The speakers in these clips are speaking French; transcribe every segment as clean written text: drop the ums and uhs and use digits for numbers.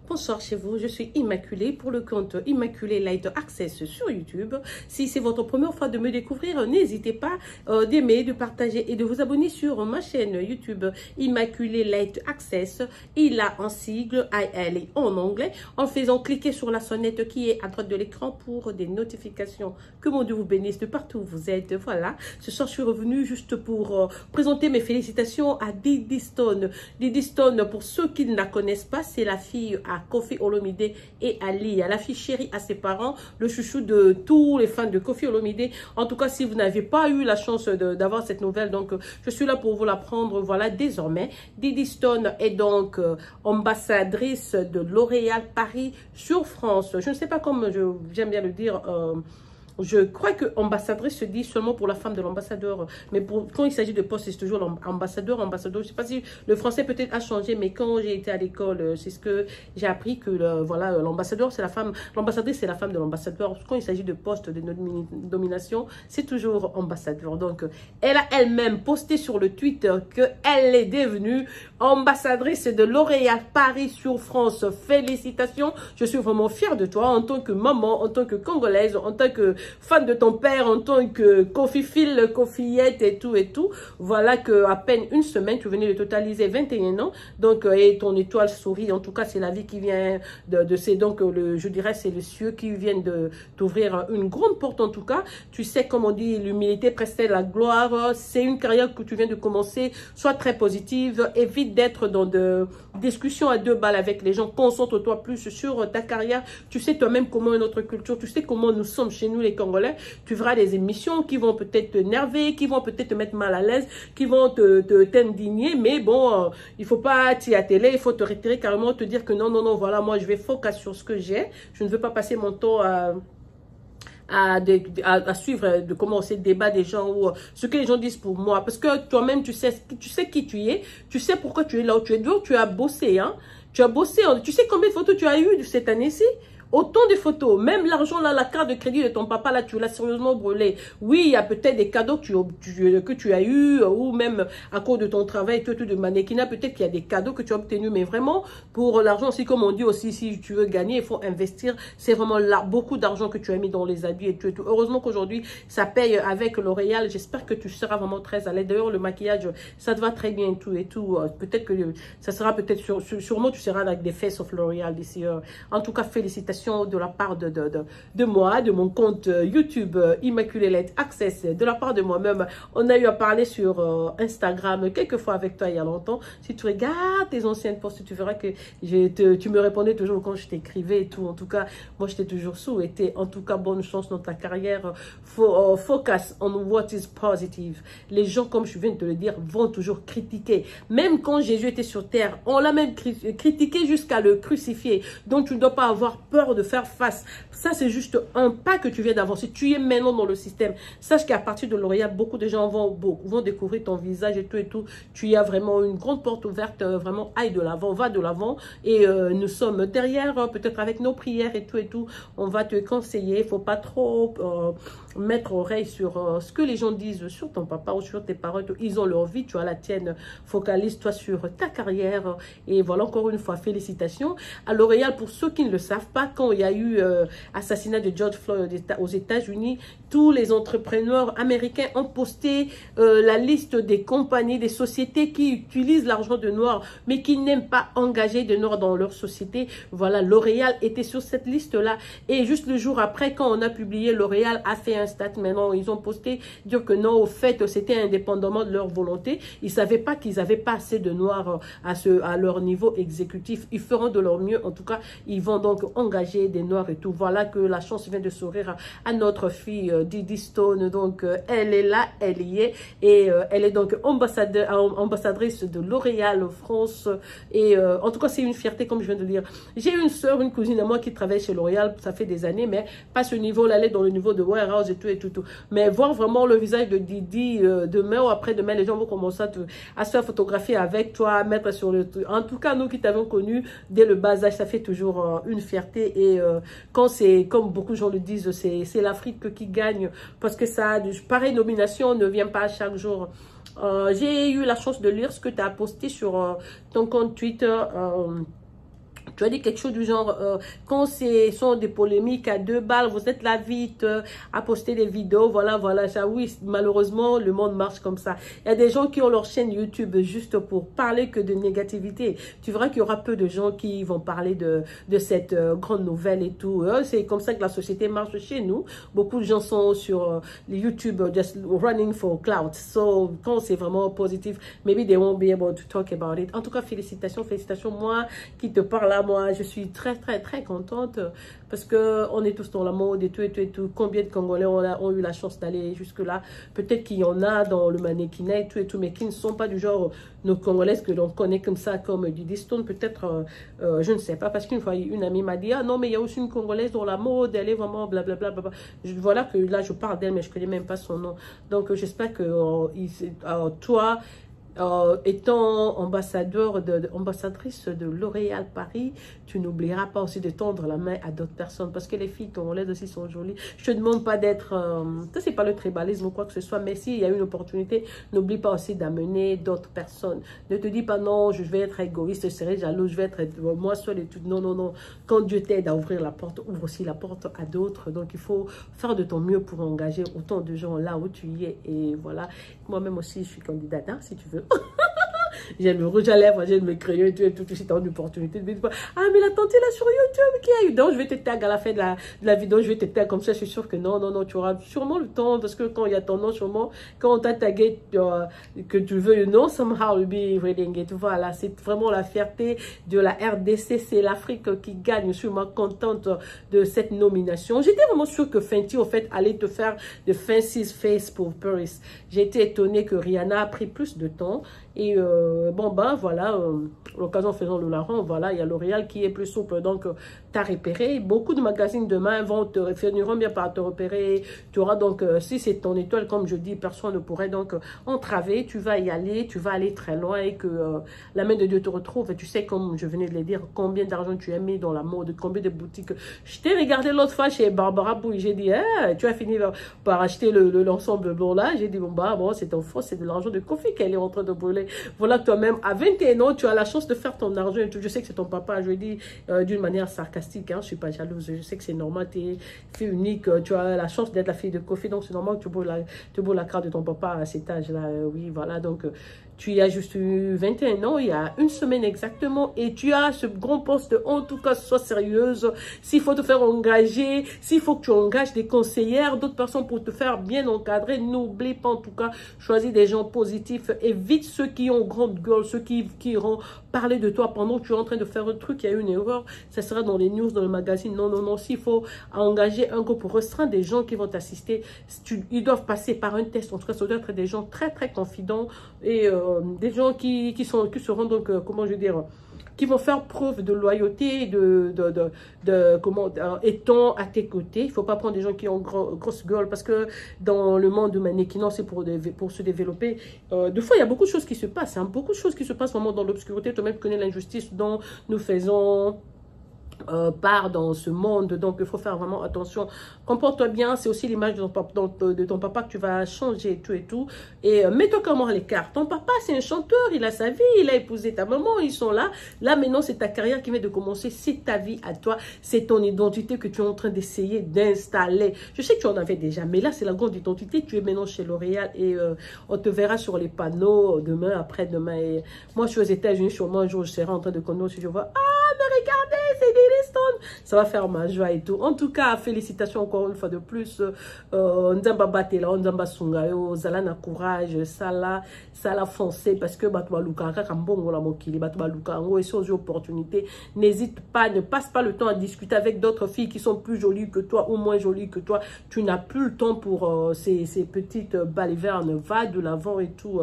Bonsoir chez vous, je suis Immaculée pour le compte Immaculée Light Access sur YouTube. Si c'est votre première fois de me découvrir, n'hésitez pas d'aimer, de partager et de vous abonner sur ma chaîne YouTube Immaculée Light Access. Il a un sigle IL en anglais en faisant cliquer sur la sonnette qui est à droite de l'écran pour des notifications. Que mon Dieu vous bénisse de partout où vous êtes. Voilà, ce soir je suis revenue juste pour présenter mes félicitations à Didi Stone. Didi Stone, pour ceux qui ne la connaissent pas, c'est la fille à Koffi Olomide et Ali, à la fille chérie à ses parents, le chouchou de tous les fans de Koffi Olomide. En tout cas, si vous n'avez pas eu la chance d'avoir cette nouvelle, donc je suis là pour vous l'apprendre. Voilà, désormais, Didi Stone est donc ambassadrice de L'Oréal Paris sur France. Je ne sais pas comment j'aime bien le dire. Je crois que ambassadrice se dit seulement pour la femme de l'ambassadeur, mais quand il s'agit de poste, c'est toujours l'ambassadeur, ambassadeur. Je ne sais pas si le français peut-être a changé, mais quand j'ai été à l'école, c'est ce que j'ai appris que voilà, l'ambassadeur c'est la femme, l'ambassadrice c'est la femme de l'ambassadeur. Quand il s'agit de poste de nomination, c'est toujours ambassadeur. Donc, elle a elle-même posté sur le Twitter qu'elle est devenue ambassadrice de L'Oréal Paris sur France. Félicitations, je suis vraiment fière de toi en tant que maman, en tant que Congolaise, en tant que fan de ton père, en tant que Kofi-Phil, Kofi-Yette et tout. Voilà que à peine une semaine, tu venais de totaliser 21 ans. Donc, et ton étoile sourit. En tout cas, c'est la vie qui vient de ces, donc, je dirais, c'est les cieux qui viennent de t'ouvrir une grande porte. En tout cas, tu sais, comme on dit, l'humilité précède la gloire. C'est une carrière que tu viens de commencer. Sois très positive. Évite d'être dans de discussions à deux balles avec les gens. Concentre-toi plus sur ta carrière. Tu sais toi-même comment est notre culture. Tu sais comment nous sommes chez nous, les Congolais. Tu verras des émissions qui vont peut-être t'énerver, qui vont peut-être te mettre mal à l'aise, qui vont t'indigner, mais bon, il faut pas t'y atteler, il faut te retirer carrément, te dire que non, voilà, moi je vais focus sur ce que j'ai, je ne veux pas passer mon temps à suivre de comment c'est le débat des gens ou ce que les gens disent pour moi, parce que toi-même tu sais qui tu es, tu sais pourquoi tu es là où tu es, donc tu as bossé, hein, tu as bossé, tu sais combien de photos tu as eu cette année-ci. Autant de photos, même l'argent là, la carte de crédit de ton papa là, tu l'as sérieusement brûlé. Oui, il y a peut-être des cadeaux que tu as eu, ou même à cause de ton travail, tout de mannequinat, peut-être qu'il y a des cadeaux que tu as obtenus, mais vraiment, pour l'argent aussi, comme on dit aussi, si tu veux gagner, il faut investir. C'est vraiment là, beaucoup d'argent que tu as mis dans les habits et tout. Heureusement qu'aujourd'hui, ça paye avec L'Oréal. J'espère que tu seras vraiment très à l'aise. D'ailleurs, le maquillage, ça te va très bien et tout. Peut-être que ça sera peut-être, sûrement tu seras avec des Face of L'Oréal d'ici. En tout cas, félicitations de la part de moi, de mon compte YouTube Immaculée Light Access, de la part de moi-même. On a eu à parler sur Instagram quelques fois avec toi il y a longtemps. Si tu regardes tes anciennes posts, tu verras que tu me répondais toujours quand je t'écrivais et tout. En tout cas, moi je t'ai toujours souhaité, en tout cas, bonne chance dans ta carrière. Focus on what is positive. Les gens, comme je viens de te le dire, vont toujours critiquer. Même quand Jésus était sur terre, on l'a même critiqué jusqu'à le crucifier. Donc tu ne dois pas avoir peur de faire face. Ça, c'est juste un pas que tu viens d'avancer. Tu es maintenant dans le système. Sache qu'à partir de L'Oréal, beaucoup de gens vont découvrir ton visage et tout. Tu y as vraiment une grande porte ouverte. Vraiment, aille de l'avant, va de l'avant. Et nous sommes derrière, peut-être avec nos prières et tout. On va te conseiller. Il ne faut pas trop mettre oreille sur ce que les gens disent sur ton papa ou sur tes parents. Ils ont leur vie, tu as la tienne. Focalise-toi sur ta carrière. Et voilà, encore une fois, félicitations à L'Oréal. Pour ceux qui ne le savent pas, quand il y a eu assassinat de George Floyd aux États-Unis, tous les entrepreneurs américains ont posté la liste des compagnies, des sociétés qui utilisent l'argent de noir, mais qui n'aiment pas engager de noirs dans leur société. Voilà, L'Oréal était sur cette liste-là. Et juste le jour après, quand on a publié, L'Oréal a fait un stat. Maintenant, ils ont posté, dire que non, au fait, c'était indépendamment de leur volonté. Ils ne savaient pas qu'ils n'avaient pas assez de noirs à leur niveau exécutif. Ils feront de leur mieux. En tout cas, ils vont donc engager des noirs et tout. Voilà que la chance vient de sourire à notre fille Didi Stone. Donc, elle est là, elle y est. Et elle est donc ambassadrice de L'Oréal France. Et en tout cas, c'est une fierté, comme je viens de dire. J'ai une soeur, une cousine à moi qui travaille chez L'Oréal. Ça fait des années, mais pas ce niveau-là. Elle est dans le niveau de warehouse et tout. Mais voir vraiment le visage de Didi demain ou après-demain, les gens vont commencer à se faire photographier avec toi, à mettre sur le truc. En tout cas, nous qui t'avons connu dès le bas âge, ça fait toujours une fierté. Et quand c'est, comme beaucoup de gens le disent, c'est l'Afrique qui gagne. Parce que ça, pareille nomination ne vient pas chaque jour. J'ai eu la chance de lire ce que tu as posté sur ton compte Twitter. Tu as dit quelque chose du genre, quand ce sont des polémiques à 2 balles, vous êtes là vite à poster des vidéos, voilà, voilà, ça, oui, malheureusement, le monde marche comme ça. Il y a des gens qui ont leur chaîne YouTube juste pour parler que de négativité. Tu verras qu'il y aura peu de gens qui vont parler de cette grande nouvelle et tout. C'est comme ça que la société marche chez nous. Beaucoup de gens sont sur les YouTube, just running for clout. So, quand c'est vraiment positif, maybe they won't be able to talk about it. En tout cas, félicitations, félicitations. Moi qui te parle là, moi, je suis très, très, très contente parce que on est tous dans la mode et tout, et tout, et tout. Combien de Congolais ont eu la chance d'aller jusque-là? Peut-être qu'il y en a dans le mannequinat et tout, mais qui ne sont pas du genre nos Congolaises que l'on connaît comme ça, comme Didi Stone. Peut-être, je ne sais pas, parce qu'une fois, une amie m'a dit, ah non, mais il y a aussi une Congolaise dans la mode, elle est vraiment blablabla. Bla, bla, bla. Voilà que là, je parle d'elle, mais je ne connais même pas son nom. Donc, j'espère que toi, étant ambassadrice de L'Oréal Paris, tu n'oublieras pas aussi de tendre la main à d'autres personnes, parce que les filles congolaises aussi sont jolies. Je te demande pas d'être, ça c'est pas le tribalisme ou quoi que ce soit, mais s'il y a une opportunité, n'oublie pas aussi d'amener d'autres personnes. Ne te dis pas non, je vais être égoïste, je serai jaloux, je vais être moi seule et tout. Non, non, non. Quand Dieu t'aide à ouvrir la porte, ouvre aussi la porte à d'autres. Donc il faut faire de ton mieux pour engager autant de gens là où tu y es. Et voilà, moi-même aussi je suis candidate, hein, si tu veux. J'aime le rouge à lèvres, j'aime le crayon et tout, si tu as une opportunité. Ah, mais la tante est là sur YouTube, qui a eu. Donc, je vais te tag à la fin de la vidéo, je vais te tag comme ça, je suis sûre que non, non, non, tu auras sûrement le temps, parce que quand il y a ton nom, sûrement, quand on t'a tagué, que tu veux, non, somehow you'll be reading it. Voilà, c'est vraiment la fierté de la RDC, c'est l'Afrique qui gagne. Je suis vraiment contente de cette nomination. J'étais vraiment sûre que Fenty, au fait, allait te faire de Fancy's Face pour Paris. J'ai été étonnée que Rihanna a pris plus de temps. Et bon, ben voilà, l'occasion faisant le larron, voilà, il y a L'Oréal qui est plus souple, donc t'as repéré. Beaucoup de magazines demain vont finiront bien par te repérer. Tu auras donc, si c'est ton étoile, comme je dis, personne ne pourrait donc entraver. Tu vas y aller, tu vas aller très loin et que la main de Dieu te retrouve. Et tu sais, comme je venais de le dire, combien d'argent tu as mis dans la mode, combien de boutiques. Je t'ai regardé l'autre fois chez Barbara Bouille, j'ai dit, tu as fini par acheter l'ensemble blanc là. J'ai dit, bon, bah, bon, c'est un faux, c'est de l'argent de Kofi qu'elle est en train de brûler. Voilà, toi-même, à 21 ans, tu as la chance de faire ton argent et tout. Je sais que c'est ton papa, je le dis d'une manière sarcastique, hein, je ne suis pas jalouse. Je sais que c'est normal, tu es fille unique, tu as la chance d'être la fille de Kofi, donc c'est normal que tu brûles la carte de ton papa à cet âge-là. Oui, voilà, donc tu y as juste eu 21 ans, il y a une semaine exactement, et tu as ce grand poste, en tout cas, sois sérieuse. S'il faut te faire engager, s'il faut que tu engages des conseillères, d'autres personnes pour te faire bien encadrer, n'oublie pas en tout cas, choisis des gens positifs, évite ceux qui ont grande gueule, ceux qui iront parler de toi pendant que tu es en train de faire un truc, il y a une erreur, ça sera dans les news, dans le magazine. Non, non, non, s'il faut engager un groupe pour restreindre des gens qui vont t'assister, ils doivent passer par un test, en tout cas, ça doit être des gens très, très confidents et des gens qui seront donc, comment je veux dire, qui vont faire preuve de loyauté, étant à tes côtés. Il ne faut pas prendre des gens qui ont grosse gueule, parce que dans le monde du mannequinat, c'est pour se développer. Des fois, il y a beaucoup de choses qui se passent, hein, beaucoup de choses qui se passent vraiment dans l'obscurité. Toi-même, tu connais l'injustice dont nous faisons part dans ce monde, donc il faut faire vraiment attention. Comporte-toi bien, c'est aussi l'image de ton papa que tu vas changer et tout et tout. Et mets-toi comment à l'écart. Ton papa, c'est un chanteur, il a sa vie, il a épousé ta maman, ils sont là. Là, maintenant, c'est ta carrière qui vient de commencer, c'est ta vie à toi, c'est ton identité que tu es en train d'essayer d'installer. Je sais que tu en avais déjà, mais là, c'est la grande identité. Tu es maintenant chez L'Oréal et on te verra sur les panneaux demain, après-demain. Et moi, je suis aux États-Unis, sûrement un jour, je serai en train de conduire, si je vois, ah, mais regardez, c'est ça va faire ma joie et tout. En tout cas, félicitations encore une fois de plus. Nzamba batela, nzamba sungayo, zala courage, sala foncé, parce que batwa lukaka kambongo la mokili, batwa lukango et sur des opportunités. N'hésite pas, ne passe pas le temps à discuter avec d'autres filles qui sont plus jolies que toi ou moins jolies que toi. Tu n'as plus le temps pour ces petites balivernes. Va de l'avant et tout.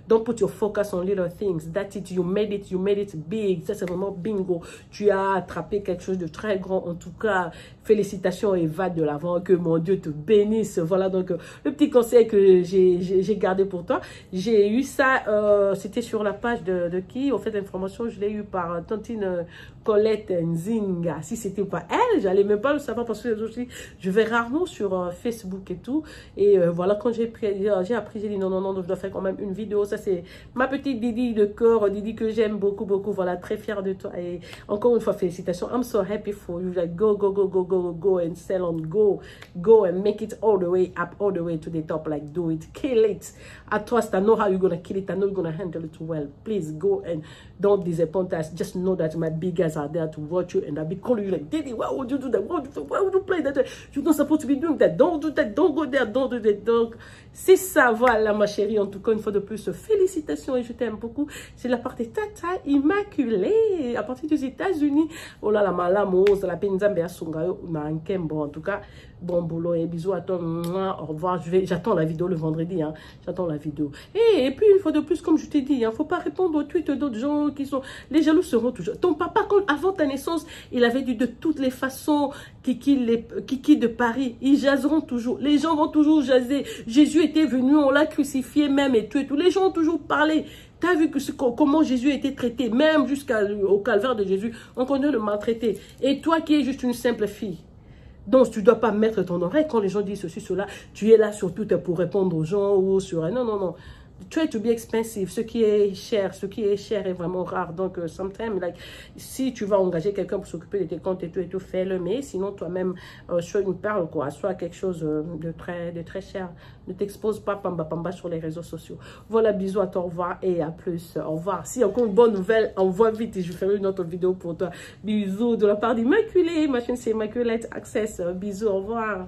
Don't put your focus on little things. That's it. You made it big. Ça, c'est vraiment bingo. Tu as attrapé quelque chose de très grand. En tout cas, félicitations et va de l'avant. Que mon Dieu te bénisse. Voilà donc le petit conseil que j'ai gardé pour toi. J'ai eu ça, c'était sur la page de qui? En fait, l'information, je l'ai eu par Tantine Colette Nzinga. Si c'était pas elle, j'allais même pas le savoir parce que aussi, je vais rarement sur Facebook et tout. Et voilà, quand j'ai appris, j'ai dit non, je dois faire quand même une vidéo. Ça, c'est ma petite Didi de cœur, Didi que j'aime beaucoup. Voilà, très fière de toi. Et encore une fois, félicitations. I'm so happy for you. Like, go and sell on. Go and make it all the way up, all the way to the top. Like, do it. Kill it. I trust. I know how you're going to kill it. I know you're going to handle it well. Please go and don't disappoint us. Just know that my big guys are there to watch you. And I'll be calling you like, Didi, why would you do that? Why would you play that? You're not supposed to be doing that. Don't do that. Don't go there. Don't do that. Donc, c'est ça, voilà, ma chérie. En tout cas, une fois de plus, félicitations et je t'aime beaucoup. C'est la partie Tata Immaculée à partir des États-Unis. Oh là là, malamos, la penzambe à Songayo, bon, en tout cas, bon boulot et bisous à toi. Au revoir. J'attends la vidéo le vendredi. Hein. J'attends la vidéo. Et puis, une fois de plus, comme je t'ai dit, il ne faut pas répondre aux tweets d'autres gens qui sont. Les jaloux seront toujours. Ton papa, avant ta naissance, il avait dit de toutes les façons, Kiki de Paris, ils jaseront toujours. Les gens vont toujours jaser. Jésus était venu, on l'a crucifié même et tout et tout. Les gens ont toujours parlé. Tu as vu comment Jésus a été traité, même jusqu'au calvaire de Jésus. On connaît le maltraité. Et toi qui es juste une simple fille, donc tu ne dois pas mettre ton oreille quand les gens disent ceci, cela. Tu es là surtout pour répondre aux gens ou sur... Non. Try to be expensive. Ce qui est cher est vraiment rare. Donc, sometimes, like, si tu vas engager quelqu'un pour s'occuper de tes comptes et tout, fais-le. Mais sinon, toi-même, soit une perle, quoi, soit quelque chose de très cher. Ne t'expose pas pamba sur les réseaux sociaux. Voilà, bisous à toi, au revoir et à plus. Au revoir. Si encore une bonne nouvelle, envoie vite et je ferai une autre vidéo pour toi. Bisous de la part d'Immaculée. Ma chaîne, c'est Immaculate Access. Bisous, au revoir.